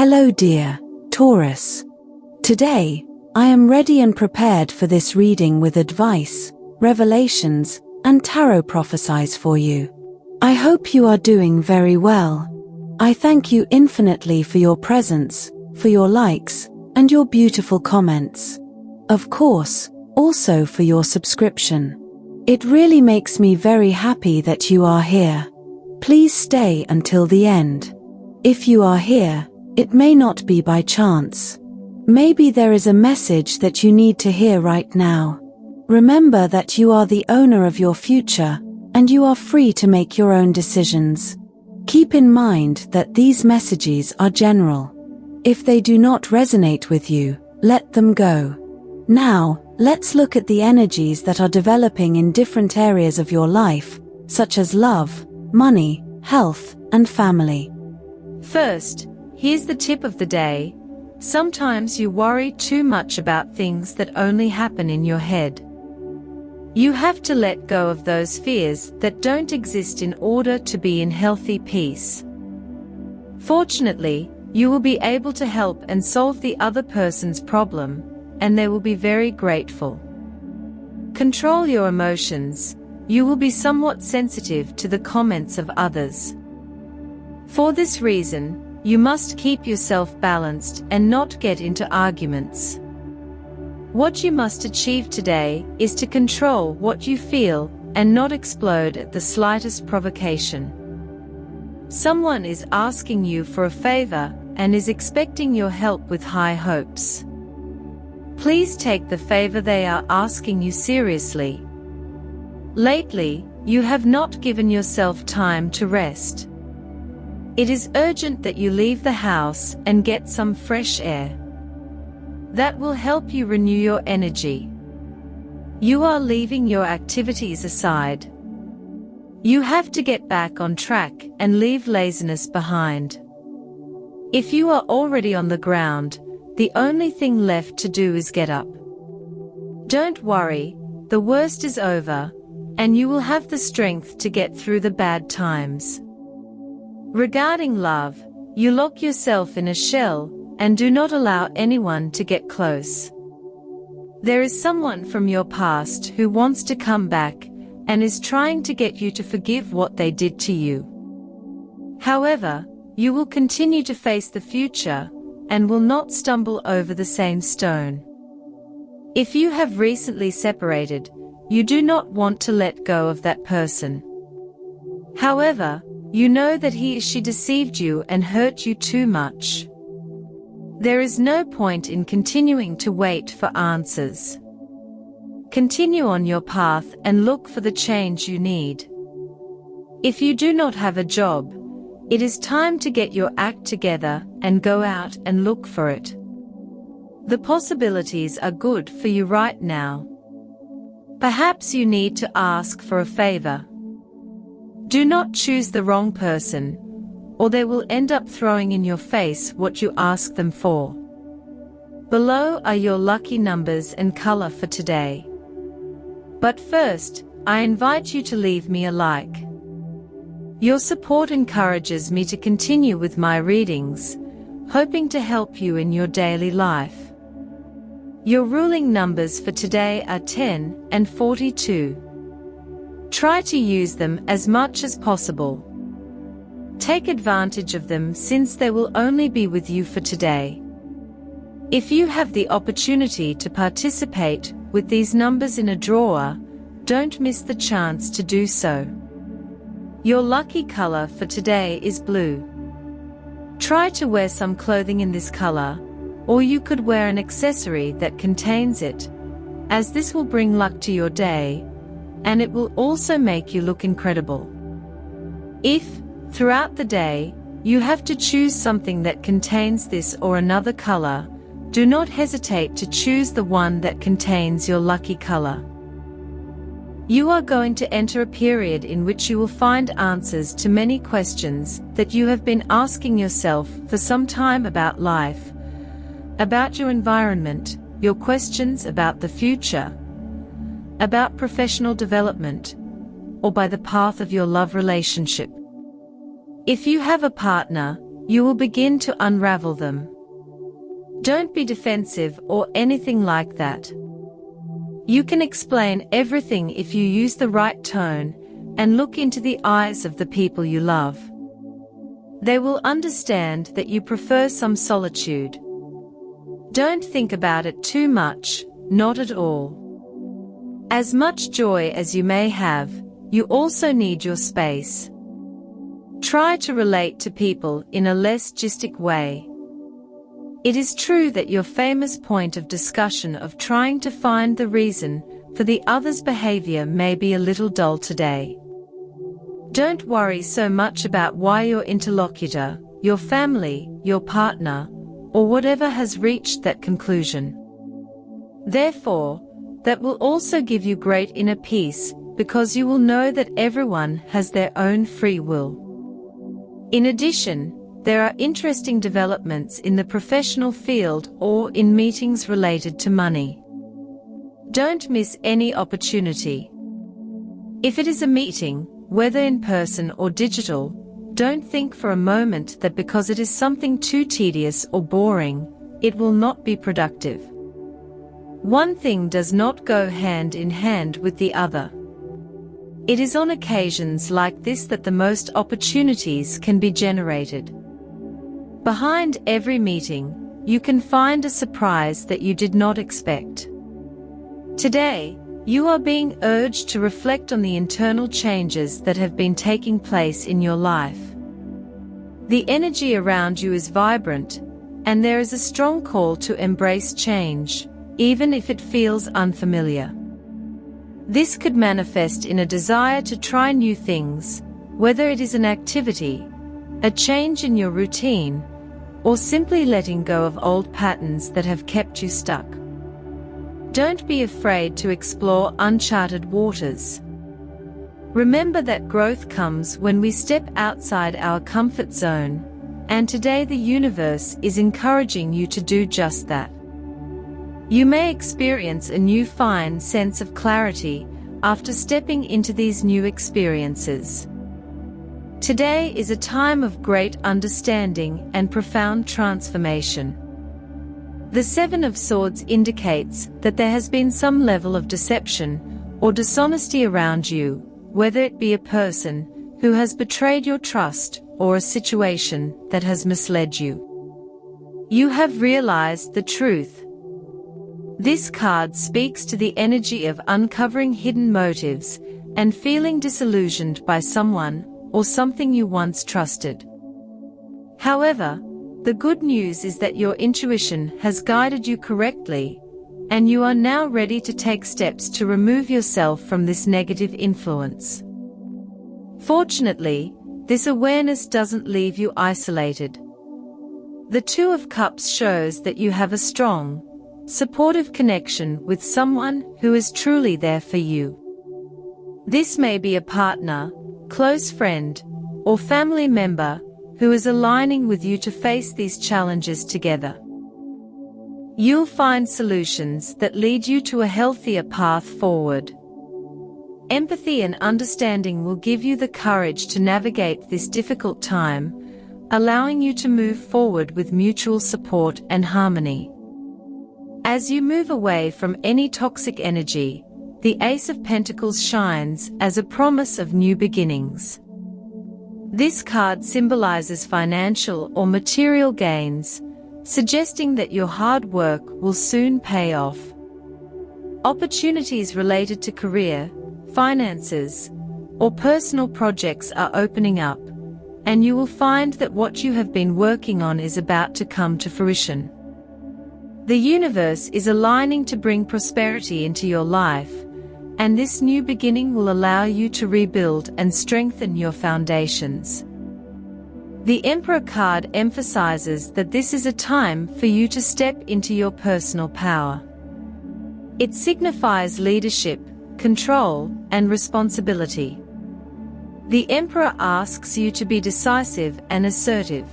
Hello dear Taurus. Today, I am ready and prepared for this reading with advice, revelations, and tarot prophecies for you. I hope you are doing very well. I thank you infinitely for your presence, for your likes, and your beautiful comments. Of course, also for your subscription. It really makes me very happy that you are here. Please stay until the end. If you are here, it may not be by chance. Maybe there is a message that you need to hear right now. Remember that you are the owner of your future, and you are free to make your own decisions. Keep in mind that these messages are general. If they do not resonate with you, let them go. Now, let's look at the energies that are developing in different areas of your life, such as love, money, health, and family. First, here's the tip of the day. Sometimes you worry too much about things that only happen in your head. You have to let go of those fears that don't exist in order to be in healthy peace. Fortunately, you will be able to help and solve the other person's problem, and they will be very grateful. Control your emotions. You will be somewhat sensitive to the comments of others. For this reason, you must keep yourself balanced and not get into arguments. What you must achieve today is to control what you feel and not explode at the slightest provocation. Someone is asking you for a favor and is expecting your help with high hopes. Please take the favor they are asking you seriously. Lately, you have not given yourself time to rest. It is urgent that you leave the house and get some fresh air. That will help you renew your energy. You are leaving your activities aside. You have to get back on track and leave laziness behind. If you are already on the ground, the only thing left to do is get up. Don't worry, the worst is over, and you will have the strength to get through the bad times. Regarding love, you lock yourself in a shell and do not allow anyone to get close. There is someone from your past who wants to come back and is trying to get you to forgive what they did to you. However, you will continue to face the future and will not stumble over the same stone. If you have recently separated, you do not want to let go of that person. However, you know that he or she deceived you and hurt you too much. There is no point in continuing to wait for answers. Continue on your path and look for the change you need. If you do not have a job, it is time to get your act together and go out and look for it. The possibilities are good for you right now. Perhaps you need to ask for a favor. Do not choose the wrong person, or they will end up throwing in your face what you ask them for. Below are your lucky numbers and color for today. But first, I invite you to leave me a like. Your support encourages me to continue with my readings, hoping to help you in your daily life. Your ruling numbers for today are 10 and 42. Try to use them as much as possible. Take advantage of them since they will only be with you for today. If you have the opportunity to participate with these numbers in a draw, don't miss the chance to do so. Your lucky color for today is blue. Try to wear some clothing in this color, or you could wear an accessory that contains it, as this will bring luck to your day, and it will also make you look incredible. If, throughout the day, you have to choose something that contains this or another color, do not hesitate to choose the one that contains your lucky color. You are going to enter a period in which you will find answers to many questions that you have been asking yourself for some time about life, about your environment, your questions about the future, about professional development, or by the path of your love relationship. If you have a partner, you will begin to unravel them. Don't be defensive or anything like that. You can explain everything if you use the right tone and look into the eyes of the people you love. They will understand that you prefer some solitude. Don't think about it too much, not at all. As much joy as you may have, you also need your space. Try to relate to people in a less gistic way. It is true that your famous point of discussion of trying to find the reason for the other's behavior may be a little dull today. Don't worry so much about why your interlocutor, your family, your partner, or whatever has reached that conclusion. Therefore, that will also give you great inner peace, because you will know that everyone has their own free will. In addition, there are interesting developments in the professional field or in meetings related to money. Don't miss any opportunity. If it is a meeting, whether in person or digital, don't think for a moment that because it is something too tedious or boring, it will not be productive. One thing does not go hand in hand with the other. It is on occasions like this that the most opportunities can be generated. Behind every meeting, you can find a surprise that you did not expect. Today, you are being urged to reflect on the internal changes that have been taking place in your life. The energy around you is vibrant, and there is a strong call to embrace change, even if it feels unfamiliar. This could manifest in a desire to try new things, whether it is an activity, a change in your routine, or simply letting go of old patterns that have kept you stuck. Don't be afraid to explore uncharted waters. Remember that growth comes when we step outside our comfort zone, and today the universe is encouraging you to do just that. You may experience a new fine sense of clarity after stepping into these new experiences. Today is a time of great understanding and profound transformation. The Seven of Swords indicates that there has been some level of deception or dishonesty around you, whether it be a person who has betrayed your trust or a situation that has misled you. You have realized the truth. This card speaks to the energy of uncovering hidden motives and feeling disillusioned by someone or something you once trusted. However, the good news is that your intuition has guided you correctly, and you are now ready to take steps to remove yourself from this negative influence. Fortunately, this awareness doesn't leave you isolated. The Two of Cups shows that you have a strong, supportive connection with someone who is truly there for you. This may be a partner, close friend, or family member who is aligning with you to face these challenges together. You'll find solutions that lead you to a healthier path forward. Empathy and understanding will give you the courage to navigate this difficult time, allowing you to move forward with mutual support and harmony. As you move away from any toxic energy, the Ace of Pentacles shines as a promise of new beginnings. This card symbolizes financial or material gains, suggesting that your hard work will soon pay off. Opportunities related to career, finances, or personal projects are opening up, and you will find that what you have been working on is about to come to fruition. The universe is aligning to bring prosperity into your life, and this new beginning will allow you to rebuild and strengthen your foundations. The Emperor card emphasizes that this is a time for you to step into your personal power. It signifies leadership, control, and responsibility. The Emperor asks you to be decisive and assertive.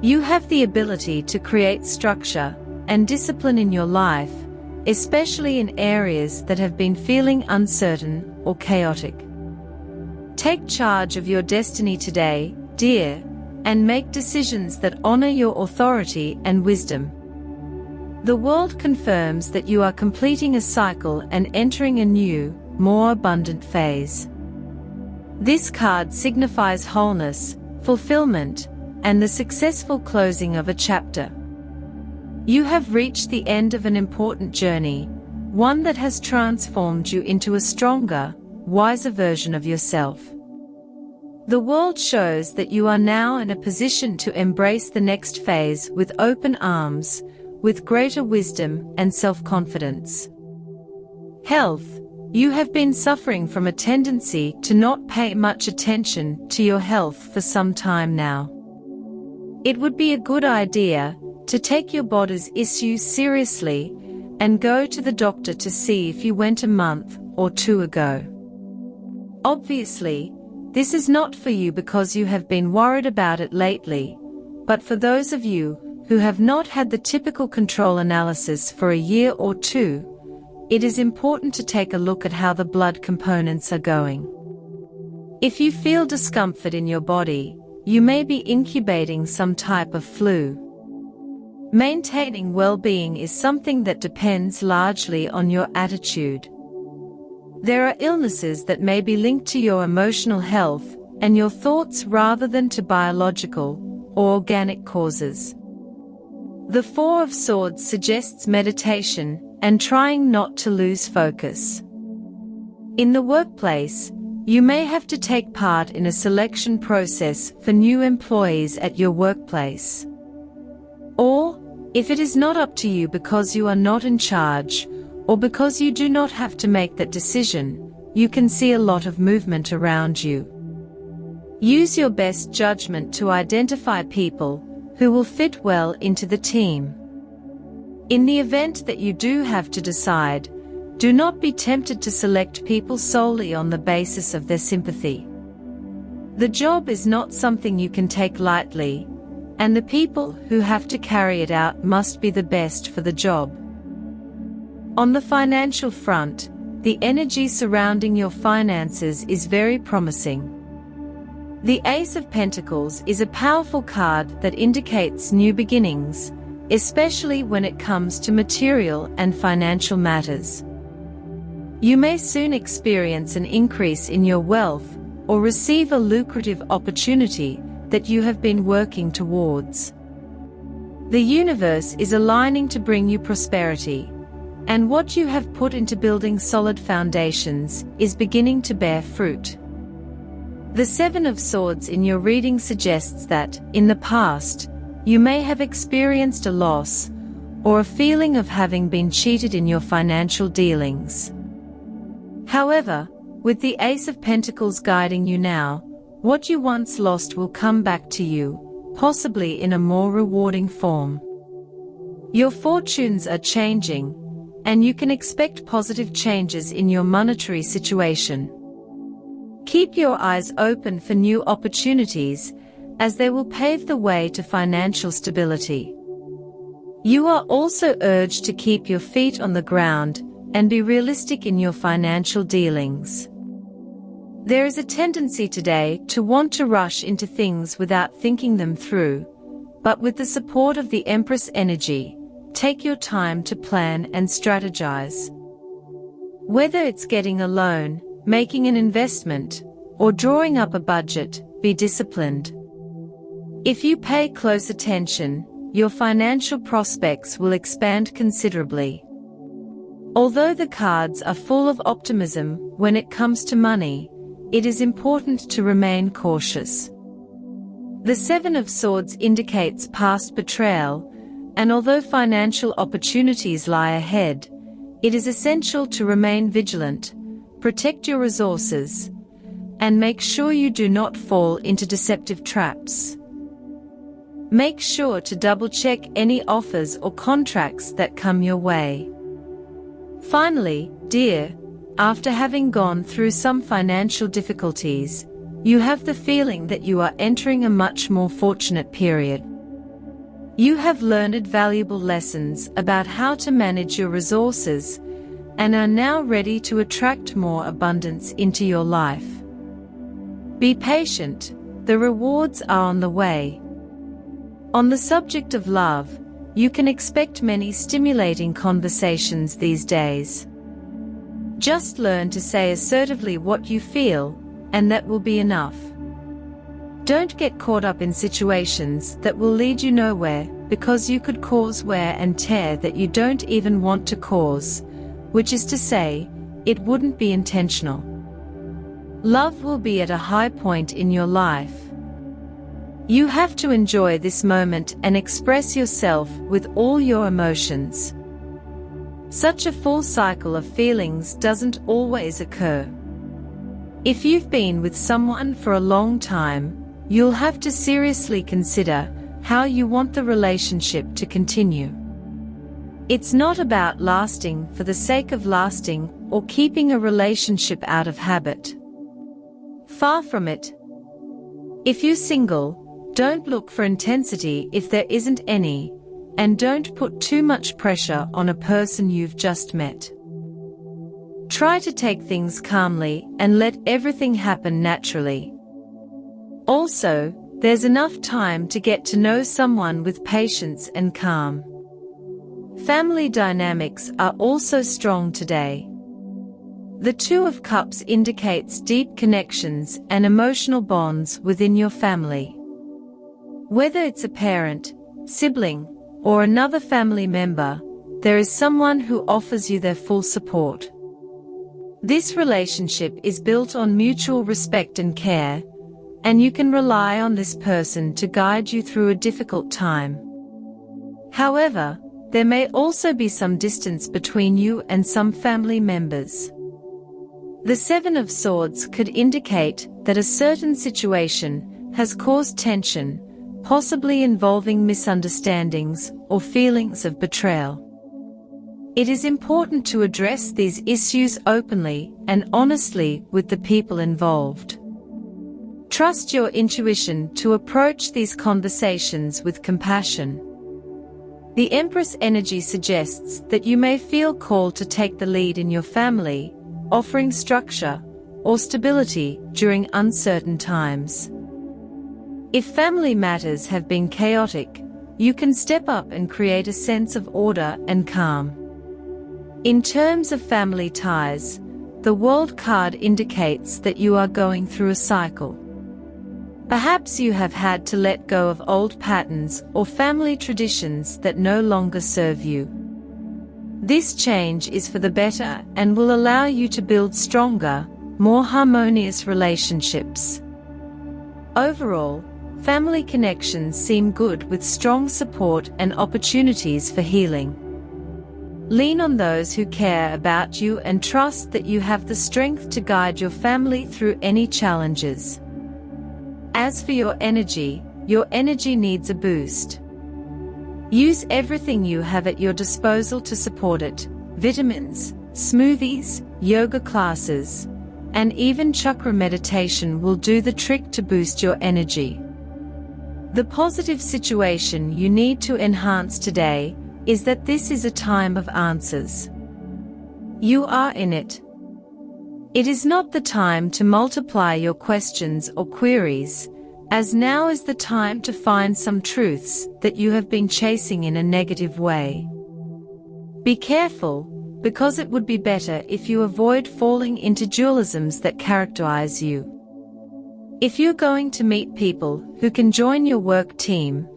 You have the ability to create structure and discipline in your life, especially in areas that have been feeling uncertain or chaotic. Take charge of your destiny today, dear, and make decisions that honor your authority and wisdom. The world confirms that you are completing a cycle and entering a new, more abundant phase. This card signifies wholeness, fulfillment, and the successful closing of a chapter. You have reached the end of an important journey, one that has transformed you into a stronger, wiser version of yourself. The world shows that you are now in a position to embrace the next phase with open arms, with greater wisdom and self-confidence. Health. You have been suffering from a tendency to not pay much attention to your health for some time now. It would be a good idea to take your body's issues seriously and go to the doctor to see if you went a month or two ago. Obviously, this is not for you because you have been worried about it lately, but for those of you who have not had the typical control analysis for a year or two, it is important to take a look at how the blood components are going. If you feel discomfort in your body, you may be incubating some type of flu. Maintaining well-being is something that depends largely on your attitude. There are illnesses that may be linked to your emotional health and your thoughts rather than to biological or organic causes. The Four of Swords suggests meditation and trying not to lose focus. In the workplace, you may have to take part in a selection process for new employees at your workplace. Or, if it is not up to you because you are not in charge, or because you do not have to make that decision, you can see a lot of movement around you. Use your best judgment to identify people who will fit well into the team. In the event that you do have to decide, do not be tempted to select people solely on the basis of their sympathy. The job is not something you can take lightly, and the people who have to carry it out must be the best for the job. On the financial front, the energy surrounding your finances is very promising. The Ace of Pentacles is a powerful card that indicates new beginnings, especially when it comes to material and financial matters. You may soon experience an increase in your wealth or receive a lucrative opportunity that you have been working towards. The universe is aligning to bring you prosperity, and what you have put into building solid foundations is beginning to bear fruit. The Seven of Swords in your reading suggests that, in the past, you may have experienced a loss or a feeling of having been cheated in your financial dealings. However, with the Ace of Pentacles guiding you now, what you once lost will come back to you, possibly in a more rewarding form. Your fortunes are changing, and you can expect positive changes in your monetary situation. Keep your eyes open for new opportunities, as they will pave the way to financial stability. You are also urged to keep your feet on the ground and be realistic in your financial dealings. There is a tendency today to want to rush into things without thinking them through, but with the support of the Empress energy, take your time to plan and strategize. Whether it's getting a loan, making an investment, or drawing up a budget, be disciplined. If you pay close attention, your financial prospects will expand considerably. Although the cards are full of optimism when it comes to money, it is important to remain cautious. The Seven of Swords indicates past betrayal, and although financial opportunities lie ahead, it is essential to remain vigilant, protect your resources, and make sure you do not fall into deceptive traps. Make sure to double-check any offers or contracts that come your way. Finally, dear, after having gone through some financial difficulties, you have the feeling that you are entering a much more fortunate period. You have learned valuable lessons about how to manage your resources and are now ready to attract more abundance into your life. Be patient. the rewards are on the way. On the subject of love, you can expect many stimulating conversations these days. Just learn to say assertively what you feel, and that will be enough. Don't get caught up in situations that will lead you nowhere, because you could cause wear and tear that you don't even want to cause, which is to say, it wouldn't be intentional. Love will be at a high point in your life. You have to enjoy this moment and express yourself with all your emotions. Such a full cycle of feelings doesn't always occur. If you've been with someone for a long time, you'll have to seriously consider how you want the relationship to continue. It's not about lasting for the sake of lasting or keeping a relationship out of habit. Far from it. If you're single, don't look for intensity if there isn't any, and don't put too much pressure on a person you've just met. Try to take things calmly and let everything happen naturally. Also, there's enough time to get to know someone with patience and calm. Family dynamics are also strong today. The Two of Cups indicates deep connections and emotional bonds within your family. Whether it's a parent, sibling, or another family member, there is someone who offers you their full support. This relationship is built on mutual respect and care, and you can rely on this person to guide you through a difficult time. However, there may also be some distance between you and some family members. The Seven of Swords could indicate that a certain situation has caused tension, possibly involving misunderstandings or feelings of betrayal. It is important to address these issues openly and honestly with the people involved. Trust your intuition to approach these conversations with compassion. The Empress energy suggests that you may feel called to take the lead in your family, offering structure or stability during uncertain times. If family matters have been chaotic, you can step up and create a sense of order and calm. In terms of family ties, the World card indicates that you are going through a cycle. Perhaps you have had to let go of old patterns or family traditions that no longer serve you. This change is for the better and will allow you to build stronger, more harmonious relationships. Overall, family connections seem good with strong support and opportunities for healing. Lean on those who care about you and trust that you have the strength to guide your family through any challenges. As for your energy needs a boost. Use everything you have at your disposal to support it: vitamins, smoothies, yoga classes, and even chakra meditation will do the trick to boost your energy. The positive situation you need to enhance today is that this is a time of answers. You are in it. It is not the time to multiply your questions or queries, as now is the time to find some truths that you have been chasing in a negative way. Be careful, because it would be better if you avoid falling into dualisms that characterize you. If you're going to meet people who can join your work team,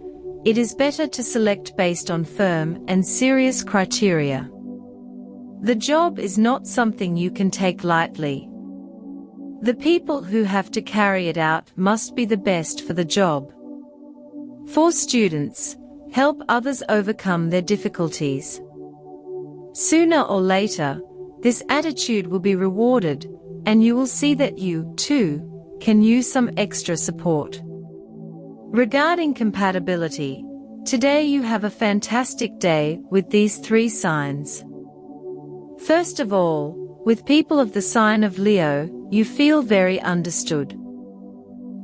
it is better to select based on firm and serious criteria. The job is not something you can take lightly. The people who have to carry it out must be the best for the job. For students, help others overcome their difficulties. Sooner or later, this attitude will be rewarded, and you will see that you, too, can use some extra support. Regarding compatibility, today you have a fantastic day with these three signs. First of all, with people of the sign of Leo, you feel very understood.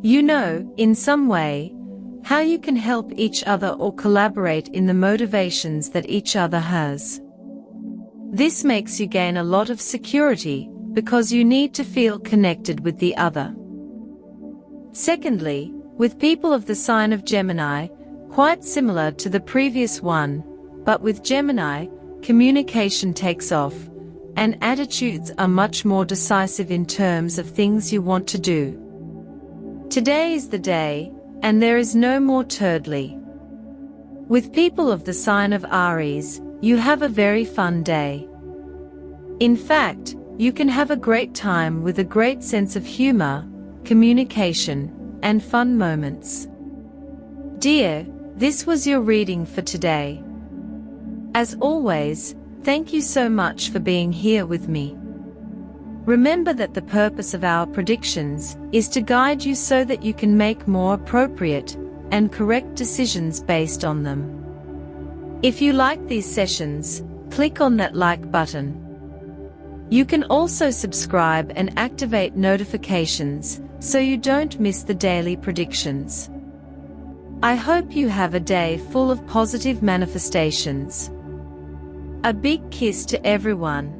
You know, in some way, how you can help each other or collaborate in the motivations that each other has. This makes you gain a lot of security, because you need to feel connected with the other. Secondly, With people of the sign of Gemini, quite similar to the previous one, but with Gemini, communication takes off, and attitudes are much more decisive in terms of things you want to do. Today is the day, and there is no more turdly. With people of the sign of Aries, you have a very fun day. In fact, you can have a great time with a great sense of humor, communication, and fun moments. Dear, this was your reading for today. As always, thank you so much for being here with me. Remember that the purpose of our predictions is to guide you so that you can make more appropriate and correct decisions based on them. If you like these sessions, click on that like button. You can also subscribe and activate notifications so you don't miss the daily predictions. I hope you have a day full of positive manifestations. A big kiss to everyone.